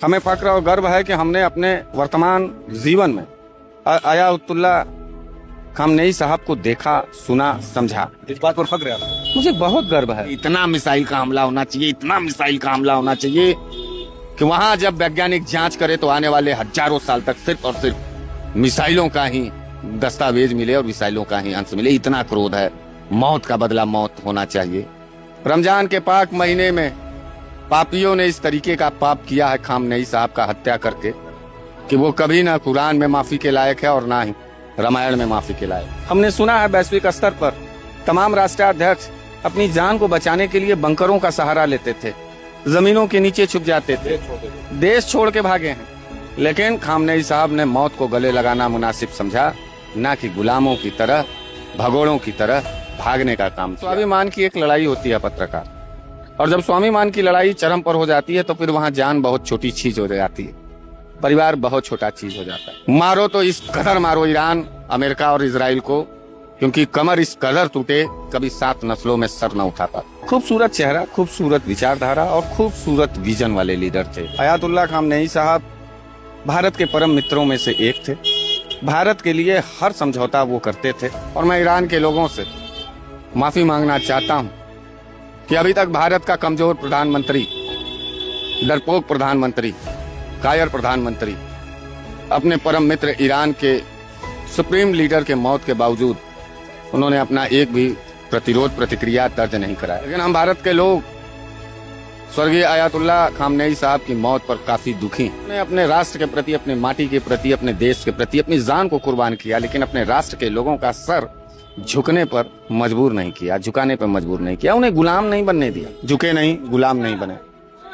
हमें फक्र और गर्व है कि हमने अपने वर्तमान जीवन में अयातुल्ला खामनेई साहब को देखा, सुना, समझा। इस बात पर फक्र है आपको? मुझे बहुत गर्व है। इतना मिसाइल का हमला होना चाहिए, इतना मिसाइल का हमला होना चाहिए कि वहां जब वैज्ञानिक जांच करे तो आने वाले हजारों साल तक सिर्फ और सिर्फ मिसाइलों का ही दस्तावेज मिले और मिसाइलों का ही अंश मिले। इतना क्रोध है। मौत का बदला मौत होना चाहिए। रमजान के पाक महीने में पापियों ने इस तरीके का पाप किया है खामनेई साहब का हत्या करके कि वो कभी ना कुरान में माफी के लायक है और ना ही रामायण में माफी के लायक। हमने सुना है वैश्विक स्तर पर तमाम राष्ट्राध्यक्ष अपनी जान को बचाने के लिए बंकरों का सहारा लेते थे, जमीनों के नीचे छुप जाते थे, देश छोड़ के भागे हैं। लेकिन खामनेई साहब ने मौत को गले लगाना मुनासिब समझा, ना कि गुलामों की तरह, भगोड़ों की तरह भागने का काम। स्वाभिमान की एक लड़ाई होती है पत्रकार, और जब स्वाभिमान की लड़ाई चरम पर हो जाती है तो फिर वहां जान बहुत छोटी चीज हो जाती है, परिवार बहुत छोटा चीज हो जाता है। मारो तो इस कदर मारो ईरान, अमेरिका और इजराइल को, क्योंकि कमर इस कदर टूटे कभी 7 नस्लों में सर न उठा पाता। खूबसूरत चेहरा, खूबसूरत विचारधारा और खूबसूरत विजन वाले लीडर थे। अयातुल्ला खामनेई साहब भारत के परम मित्रों में से एक थे। भारत के लिए हर समझौता वो करते थे। और मैं ईरान के लोगों से माफी मांगना चाहता हूं कि अभी तक भारत का कमजोर प्रधानमंत्री, डरपोक प्रधानमंत्री, कायर प्रधानमंत्री अपने परम मित्र ईरान के सुप्रीम लीडर के मौत के बावजूद उन्होंने अपना एक भी प्रतिरोध प्रतिक्रिया दर्ज नहीं कराया। लेकिन हम भारत के लोग स्वर्गीय अयातुल्ला खामनेई साहब की मौत पर काफी दुखी। उन्होंने अपने राष्ट्र के प्रति, अपने माटी के प्रति, अपने देश के प्रति अपनी जान को कुर्बान किया, लेकिन अपने राष्ट्र के लोगों का सर झुकने पर मजबूर नहीं किया, झुकाने पर मजबूर नहीं किया, उन्हें गुलाम नहीं बनने दिया। झुके नहीं, गुलाम नहीं बने।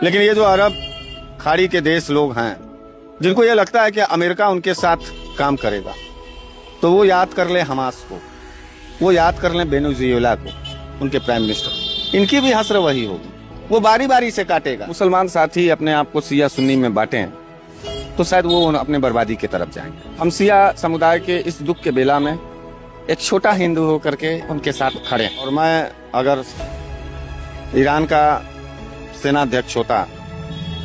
लेकिन ये जो अरब खाड़ी के देश लोग हैं, जिनको ये लगता है कि अमेरिका उनके साथ काम करेगा, तो वो याद कर ले हमास को, वो याद कर ले वेनेजुएला को, उनके प्राइम मिनिस्टर। इनकी भी हसर वही होगी, वो बारी बारी से काटेगा। मुसलमान साथी अपने आप को शिया सुन्नी में बांटे तो शायद वो अपने बर्बादी की तरफ जाएंगे। हम शिया समुदाय के इस दुख के बेला में एक छोटा हिंदू होकर के उनके साथ खड़े हैं। और मैं अगर ईरान का सेनाध्यक्ष होता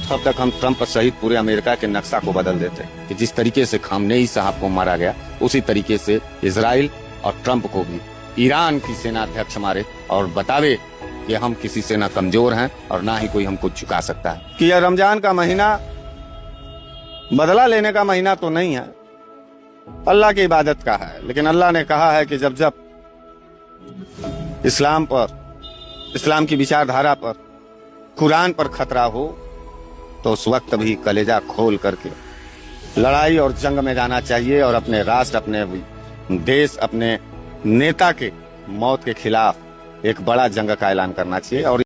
तब तक हम ट्रंप सहित पूरे अमेरिका के नक्शा को बदल देते कि जिस तरीके से खामनेई साहब को मारा गया, उसी तरीके से इजराइल और ट्रंप को भी ईरान की सेनाध्यक्ष मारे और बतावे कि हम किसी से ना कमजोर हैं और ना ही कोई हमको झुका सकता है। कि यह रमजान का महीना बदला लेने का महीना तो नहीं है, अल्लाह की इबादत का है। लेकिन अल्लाह ने कहा है कि जब जब इस्लाम पर, इस्लाम की विचारधारा पर, कुरान पर खतरा हो तो उस वक्त भी कलेजा खोल करके लड़ाई और जंग में जाना चाहिए और अपने राष्ट्र, अपने देश, अपने नेता के मौत के खिलाफ एक बड़ा जंग का ऐलान करना चाहिए। और